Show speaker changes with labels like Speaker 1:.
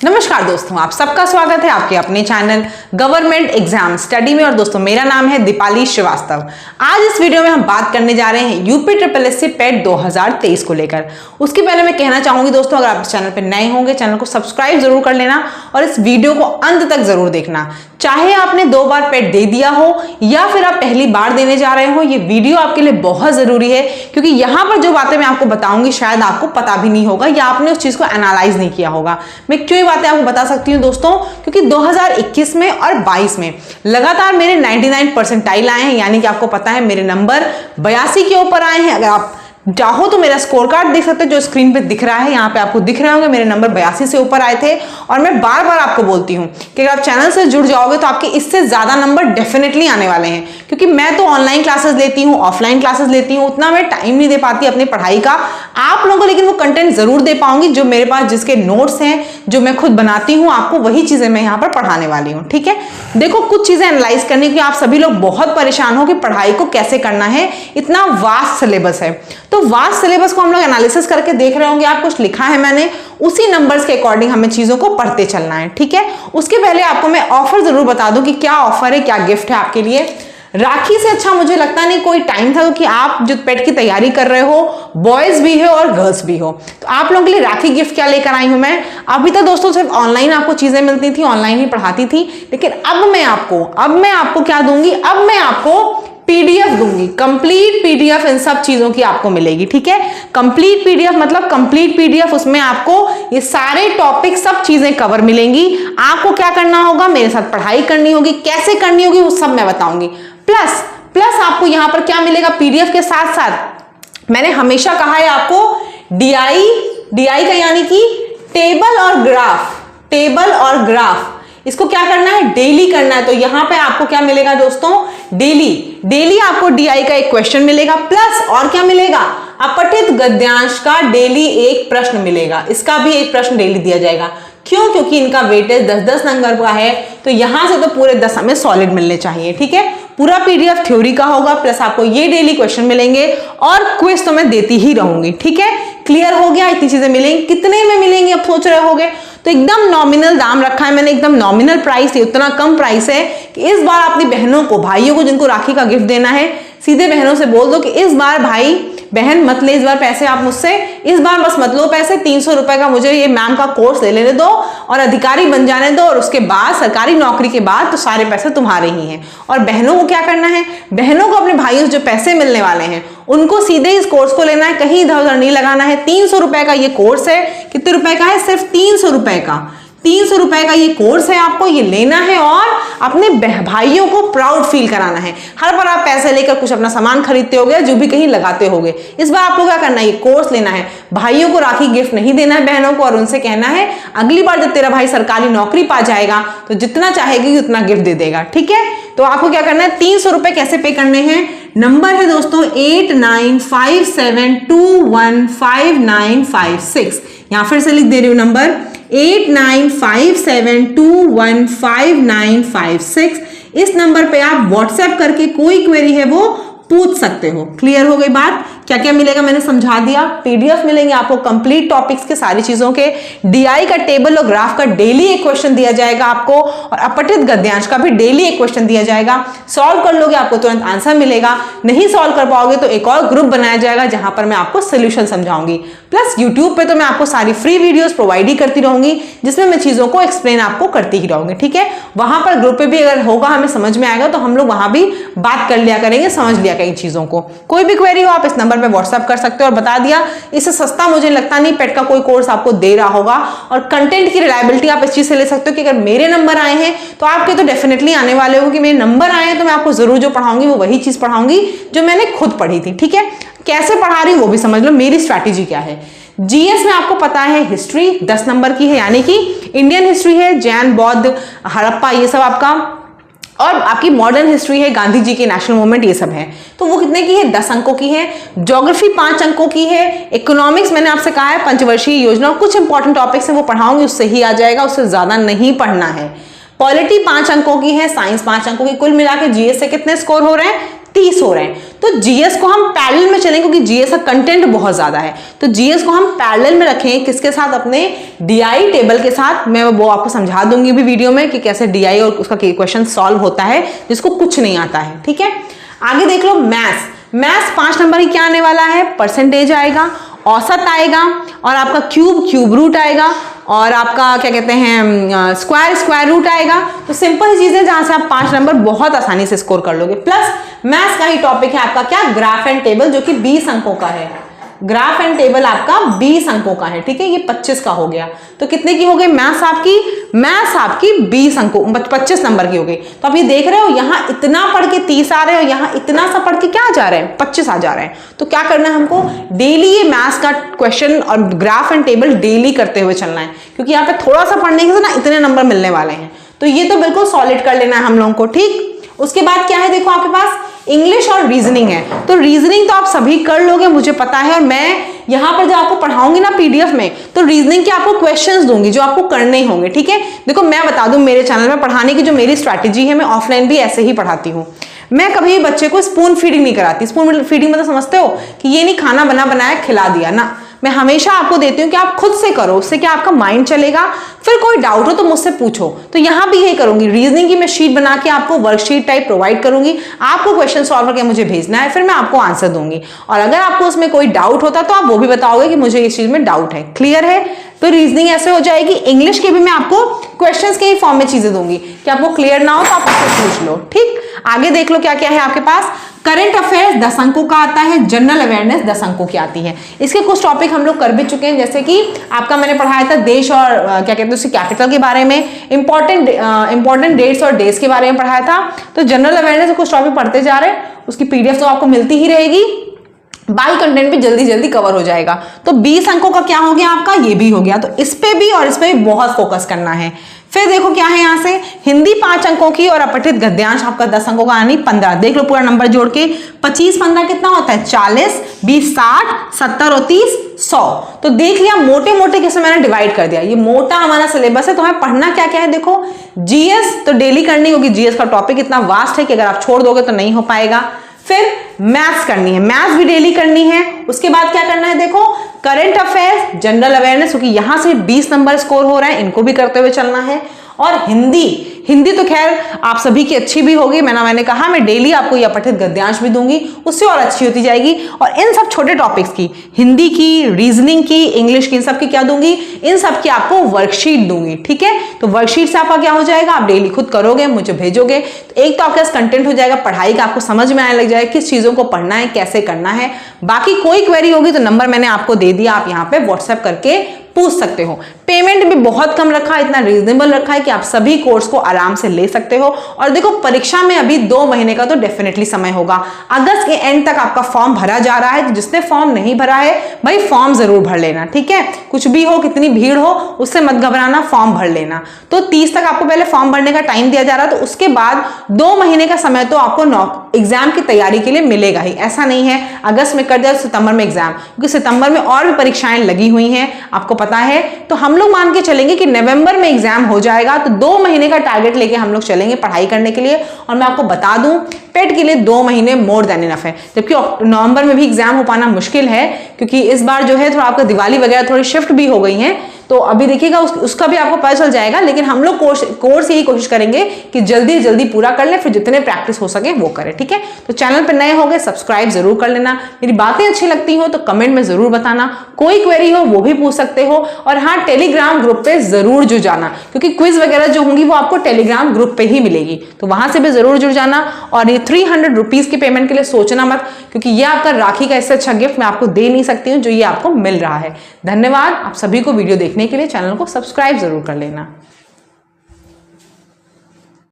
Speaker 1: नमस्कार दोस्तों, आप सबका स्वागत है आपके अपने चैनल गवर्नमेंट एग्जाम स्टडी में। और दोस्तों, मेरा नाम है दीपाली श्रीवास्तव। आज इस वीडियो में हम बात करने जा रहे हैं यूपी SSSC पेट 2023 को लेकर। उसके पहले मैं कहना चाहूंगी दोस्तों, अगर आप इस चैनल पर नए होंगे चैनल को सब्सक्राइब जरूर कर लेना और इस वीडियो को अंत तक जरूर देखना। चाहे आपने 2 बार पेट दे दिया हो या फिर आप पहली बार देने जा रहे हो, ये वीडियो आपके लिए बहुत जरूरी है, क्योंकि यहां पर जो बातें मैं आपको बताऊंगी शायद आपको पता भी नहीं होगा या आपने उस चीज को एनालाइज नहीं किया होगा। मैं क्यों बातें आपको बता सकती हूं दोस्तों, क्योंकि 2021 में और 22 में लगातार मेरे 99 परसेंटाइल आए हैं, यानी कि आपको पता है मेरे नंबर 82 के ऊपर आए हैं। अगर आप चाहो तो मेरा स्कोर कार्ड देख सकते हो जो स्क्रीन पे दिख रहा है, यहाँ पे आपको दिख रहे होंगे मेरे नंबर 82 से ऊपर आए थे। और मैं बार बार आपको बोलती हूँ कि अगर आप चैनल से जुड़ जाओगे तो आपके इससे ज्यादा नंबर डेफिनेटली आने वाले हैं, क्योंकि मैं तो ऑनलाइन क्लासेस लेती हूँ, ऑफलाइन क्लासेस लेती हूँ, उतना मैं टाइम नहीं दे पाती अपनी पढ़ाई का आप लोगों को, लेकिन वो कंटेंट जरूर दे पाऊंगी जो मेरे पास जिसके नोट्स हैं, जो मैं खुद बनाती हूँ, आपको वही चीजें मैं यहाँ पर पढ़ाने वाली हूँ। ठीक है, देखो कुछ चीजें एनालाइज करने की, आप सभी लोग बहुत परेशान हो कि पढ़ाई को कैसे करना है, इतना वास्ट सिलेबस है। तो वास्ट सिलेबस को हम लोग एनालिसिस करके देख रहे होंगे, आप कुछ लिखा है मैंने, उसी नंबर्स के अकॉर्डिंग हमें चीजों को पढ़ते चलना है। ठीक है, उसके पहले आपको मैं ऑफर जरूर बता दूं कि क्या ऑफर है, क्या गिफ्ट है आपके लिए। राखी से अच्छा मुझे लगता नहीं कोई टाइम था कि आप जो पेट की तैयारी कर रहे हो, बॉयज भी हो और गर्ल्स भी हो, तो आप लोगों के लिए राखी गिफ्ट क्या लेकर आई हूं मैं। अभी तक दोस्तों सिर्फ ऑनलाइन आपको चीजें मिलती थी, ऑनलाइन ही पढ़ाती थी, लेकिन अब मैं आपको क्या दूंगी, अब मैं आपको पीडीएफ दूंगी, कंप्लीट पीडीएफ इन सब चीजों की आपको मिलेगी। ठीक है, कंप्लीट पीडीएफ मतलब कंप्लीट पीडीएफ, उसमें आपको ये सारे टॉपिक सब चीजें कवर मिलेंगी। आपको क्या करना होगा, मेरे साथ पढ़ाई करनी होगी, कैसे करनी होगी वो सब मैं बताऊंगी। प्लस आपको यहां पर क्या मिलेगा, पीडीएफ के साथ साथ मैंने हमेशा कहा है आपको डीआई का यानी कि टेबल और ग्राफ, इसको क्या करना है, डेली करना है। तो यहां पे आपको क्या मिलेगा दोस्तों, डेली आपको डीआई का एक क्वेश्चन मिलेगा, प्लस और क्या मिलेगा, अपठित गद्यांश का डेली एक प्रश्न मिलेगा। इसका भी एक प्रश्न डेली दिया जाएगा। क्यों? क्योंकि इनका वेटेज 10-10 नंबर का है, तो यहां से तो पूरे 10 हमें सॉलिड मिलने चाहिए। ठीक है, पूरा पीडीएफ थ्योरी का होगा, प्लस आपको ये डेली क्वेश्चन मिलेंगे और क्विज तो मैं देती ही रहूंगी। ठीक है, क्लियर हो गया, इतनी चीजें मिलेंगी। कितने में मिलेंगी अब सोच रहे होगे, तो एकदम नॉमिनल दाम रखा है मैंने, एकदम नॉमिनल प्राइस है, उतना कम प्राइस है कि इस बार अपनी बहनों को, भाइयों को जिनको राखी का गिफ्ट देना है, सीधे बहनों से बोल दो कि इस बार भाई बहन मत ले इस बार पैसे आप मुझसे, इस बार बस मत लो पैसे, 300 रुपए का मुझे ये मैम का कोर्स ले लेने दो और अधिकारी बन जाने दो, और उसके बाद सरकारी नौकरी के बाद तो सारे पैसे तुम्हारे ही हैं। और बहनों को क्या करना है, बहनों को अपने भाइयों से जो पैसे मिलने वाले हैं उनको सीधे इस कोर्स को लेना है, कहीं इधर उधर नहीं लगाना है। 300 रुपए का ये कोर्स है, कितने रुपए का है, सिर्फ 300 रुपए का, 300 रुपए का ये कोर्स है, आपको ये लेना है और अपने भाइयों को प्राउड फील कराना है। हर बार आप पैसे लेकर कुछ अपना सामान खरीदते होगे, जो भी कहीं लगाते होगे, इस बार आपको क्या करना है, ये कोर्स लेना है। भाइयों को राखी गिफ्ट नहीं देना है बहनों को, और उनसे कहना है अगली बार जब तेरा भाई सरकारी नौकरी पा जाएगा तो जितना चाहेगी उतना गिफ्ट दे देगा। ठीक है, तो आपको क्या करना है, 300 रुपए कैसे पे करने हैं, नंबर है दोस्तों 8957215956। यहां फिर से लिख दे रही हूं नंबर 8957215956। इस नंबर पे आप व्हाट्सएप करके कोई क्वेरी है वो पूछ सकते हो। क्लियर हो गई बात, क्या क्या मिलेगा मैंने समझा दिया। पीडीएफ मिलेंगे आपको कंप्लीट टॉपिक्स के, सारी चीजों के, डीआई का टेबल और ग्राफ का डेली एक क्वेश्चन दिया जाएगा आपको, और अपठित गद्यांश का भी डेली एक क्वेश्चन दिया जाएगा। सॉल्व कर लोगे आपको तुरंत आंसर मिलेगा, नहीं सॉल्व कर पाओगे तो एक और ग्रुप बनाया जाएगा जहां पर मैं आपको सोल्यूशन समझाऊंगी। प्लस यूट्यूब पे तो मैं आपको सारी फ्री वीडियोस प्रोवाइड ही करती रहूंगी, जिसमें मैं चीजों को एक्सप्लेन आपको करती ही रहूंगी। ठीक है, वहां पर ग्रुप पे भी अगर होगा, हमें समझ में आएगा तो हम लोग वहां भी बात कर लिया करेंगे, समझ लिया कई चीजों को। कोई भी क्वेरी हो आप इस नंबर पे व्हाट्सएप कर सकते हो। और बता दिया, इससे सस्ता मुझे लगता नहीं पेट का कोई कोर्स आपको दे रहा होगा, और कंटेंट की रिलायबिलिटी आप इस चीज से ले सकते हो कि अगर मेरे नंबर आए हैं तो आपके तो डेफिनेटली आने वाले हो, कि मेरे नंबर आए हैं तो मैं आपको जरूर जो पढ़ाऊंगी वो वही चीज पढ़ाऊंगी जो मैंने खुद पढ़ी थी। ठीक है, कैसे पढ़ा रही हूं वो भी समझ लो, मेरी स्ट्रैटेजी क्या है। जीएस में आपको पता है हिस्ट्री 10 नंबर की है, यानी कि इंडियन हिस्ट्री है, जैन बौद्ध हड़प्पा ये सब आपका, और आपकी मॉडर्न हिस्ट्री है, गांधी जी की नेशनल मूवमेंट ये सब है। तो वो कितने की है, 10 अंकों की है। ज्योग्राफी 5 अंकों की है। इकोनॉमिक्स मैंने आपसे कहा है पंचवर्षीय योजना, कुछ इंपॉर्टेंट टॉपिक्स हैं वो पढ़ाऊंगी, उससे ही आ जाएगा, उससे ज्यादा नहीं पढ़ना है। पॉलिटी 5 अंकों की है, साइंस 5 अंकों की, कुल मिला के जीएस से कितने स्कोर हो रहे हैं, 30 हो रहे हैं। तो जीएस को हम पैरेलल में चलें क्योंकि जीएस का कंटेंट बहुत ज्यादा है, तो जीएस को हम पैरेलल में रखें किसके साथ, अपने डीआई टेबल के साथ। मैं वो आपको समझा दूंगी भी वीडियो में कि कैसे डीआई और उसका क्वेश्चन सॉल्व होता है जिसको कुछ नहीं आता है, ठीक है। आगे देख लो मैथ्स 5 नंबर ही क्या आने वाला है, परसेंटेज आएगा, औसत आएगा, और आपका क्यूब रूट आएगा, और आपका क्या कहते हैं स्क्वायर रूट आएगा। तो सिंपल चीजें जहां से आप 5 नंबर बहुत आसानी से स्कोर कर लोगे। प्लस मैथ्स का ही टॉपिक है आपका क्या, ग्राफ एंड टेबल, जो कि 20 अंकों का है। ग्राफ एंड टेबल आपका 20 अंकों का है, ठीक है। ये 25 का हो गया, तो कितने की हो गई मैथ्स आपकी 20 अंकों 25 नंबर की हो गई। तो आप ये देख रहे हो यहाँ इतना पढ़ के 30 आ रहे हो, यहाँ इतना सा पढ़ के क्या आ जा रहे हैं, 25 आ जा रहे हैं। तो क्या करना है हमको, डेली ये मैथ्स का क्वेश्चन और ग्राफ एंड टेबल डेली करते हुए चलना है, क्योंकि यहाँ पे थोड़ा सा पढ़ने के ना इतने नंबर मिलने वाले हैं। तो ये तो बिल्कुल सॉलिड कर लेना है हम लोगों को, ठीक। उसके बाद क्या है, देखो आपके पास इंग्लिश और रीजनिंग है। तो रीजनिंग तो आप सभी कर लोगे मुझे पता है, और मैं यहां पर जब आपको पढ़ाऊंगी ना पीडीएफ में, तो रीजनिंग के आपको क्वेश्चंस दूंगी जो आपको करने होंगे, ठीक है। देखो मैं बता दूं, मेरे चैनल में पढ़ाने की जो मेरी स्ट्रैटेजी है, मैं ऑफलाइन भी ऐसे ही पढ़ाती हूँ। मैं कभी बच्चे को स्पून फीडिंग नहीं कराती। स्पून फीडिंग मतलब समझते हो कि ये नहीं खाना बनाया खिला दिया ना, मैं हमेशा आपको देती हूँ कि आप खुद से करो, उससे क्या आपका माइंड चलेगा। फिर कोई डाउट हो तो मुझसे पूछो। तो यहां भी यही करूंगी, रीजनिंग की मैं शीट बना के आपको वर्कशीट टाइप प्रोवाइड करूंगी, आपको क्वेश्चन सॉल्व करके मुझे भेजना है, फिर मैं आपको आंसर दूंगी। और अगर आपको उसमें कोई डाउट होता तो आप वो भी बताओगे कि मुझे इस चीज में डाउट है। क्लियर है। तो रीजनिंग ऐसे हो जाएगी। इंग्लिश के भी मैं आपको क्वेश्चंस के ही फॉर्म में चीजें दूंगी कि आपको क्लियर ना हो तो आप उससे पूछ लो, ठीक। आगे देख लो क्या क्या है आपके पास। करंट अफेयर्स 10 अंकों का आता है, जनरल अवेयरनेस 10 अंकों की आती है। इसके कुछ टॉपिक हम लोग कर भी चुके हैं, जैसे कि आपका मैंने पढ़ाया था देश और क्या कहते हैं उसकी कैपिटल के बारे में, इंपॉर्टेंट डेट्स और डेज के बारे में पढ़ाया था। तो जनरल अवेयरनेस कुछ टॉपिक पढ़ते जा रहे हैं, उसकी पीडीएफ तो आपको मिलती ही रहेगी, बाकी कंटेंट भी जल्दी जल्दी कवर हो जाएगा। तो 20 अंकों का क्या हो गया आपका, ये भी हो गया। तो इस पे भी और इस पे भी बहुत फोकस करना है। फिर देखो क्या है यहाँ से, हिंदी 5 अंकों की और अपठित गद्यांश आपका 10 अंकों का, यानी 15। देख लो पूरा नंबर जोड़ के 25 15 कितना होता है, 40 20 60 70 और 30 100। तो देख लिया, मोटे मोटे कैसे मैंने डिवाइड कर दिया। ये मोटा हमारा सिलेबस है। तो हमें पढ़ना क्या क्या है, देखो जीएस तो डेली करनी होगी, जीएस का टॉपिक इतना वास्ट है कि अगर आप छोड़ दोगे तो नहीं हो पाएगा। फिर मैथ्स करनी है, मैथ्स भी डेली करनी है। उसके बाद क्या करना है, देखो करंट अफेयर्स, जनरल अवेयरनेस, क्योंकि यहां से 20 नंबर स्कोर हो रहा है, इनको भी करते हुए चलना है। और हिंदी तो खैर आप सभी की अच्छी भी होगी, मैंने कहा मैं डेली आपको ये अपठित गद्यांश भी दूंगी, उससे और अच्छी होती जाएगी। और इन सब छोटे टॉपिक्स की, हिंदी की, रीजनिंग की, इंग्लिश की, इन सब की क्या दूंगी, इन सब की आपको वर्कशीट दूंगी, ठीक है। तो वर्कशीट से आपका क्या हो जाएगा, आप डेली खुद करोगे, मुझे भेजोगे, तो एक तो आपके पास कंटेंट हो जाएगा, पढ़ाई का आपको समझ में आने लग जाएगा किस चीजों को पढ़ना है, कैसे करना है। बाकी कोई क्वेरी होगी तो नंबर मैंने आपको दे दिया, आप यहाँ पे व्हाट्सएप करके पूछ सकते हो। पेमेंट भी बहुत कम रखा है, इतना रीजनेबल रखा है कि आप सभी कोर्स को आराम से ले सकते हो। और देखो परीक्षा में अभी 2 महीने का तो डेफिनेटली समय होगा, अगस्त के एंड तक आपका फॉर्म भरा जा रहा है। तो जिसने फॉर्म नहीं भरा है भाई फॉर्म जरूर भर लेना, ठीक है। कुछ भी हो, कितनी भीड़ हो, उससे मत घबराना, फॉर्म भर लेना। तो 30 तक आपको पहले फॉर्म भरने का टाइम दिया जा रहा है, तो उसके बाद 2 महीने का समय तो आपको एग्जाम की तैयारी के लिए मिलेगा ही। ऐसा नहीं है अगस्त में कर दिया सितंबर में एग्जाम, क्योंकि सितंबर में और भी परीक्षाएं लगी हुई हैं, आपको पता है। तो हम लोग मान के चलेंगे कि नवंबर में एग्जाम हो जाएगा, तो 2 महीने का टारगेट लेके हम लोग चलेंगे पढ़ाई करने के लिए। और मैं आपको बता दूं, पेट के लिए 2 महीने मोर देन इनफ है, जबकि नवंबर में भी एग्जाम हो पाना मुश्किल है, क्योंकि इस बार जो है थोड़ा आपका दिवाली वगैरह थोड़ी शिफ्ट भी हो गई है। तो अभी देखिएगा उसका भी आपको पता चल जाएगा। लेकिन हम लोग कोर्स यही कोशिश करेंगे कि जल्दी जल्दी पूरा कर ले, फिर जितने प्रैक्टिस हो सके वो करें, ठीक है। तो चैनल पर नए हो गए सब्सक्राइब जरूर कर लेना, मेरी बातें अच्छी लगती हो तो कमेंट में जरूर बताना, कोई क्वेरी हो वो भी पूछ सकते हो। और हाँ, टेलीग्राम ग्रुप पे जरूर जुड़ जाना, क्योंकि क्विज वगैरह जो होंगी वो आपको टेलीग्राम ग्रुप पे ही मिलेगी, तो वहां से भी जरूर जुड़ जाना। और ये 300 रुपीज की पेमेंट के लिए सोचना मत, क्योंकि ये आपका राखी का इससे अच्छा गिफ्ट मैं आपको दे नहीं सकती हूँ जो ये आपको मिल रहा है। धन्यवाद आप सभी को वीडियो देखने के लिए, चैनल को सब्सक्राइब जरूर कर लेना।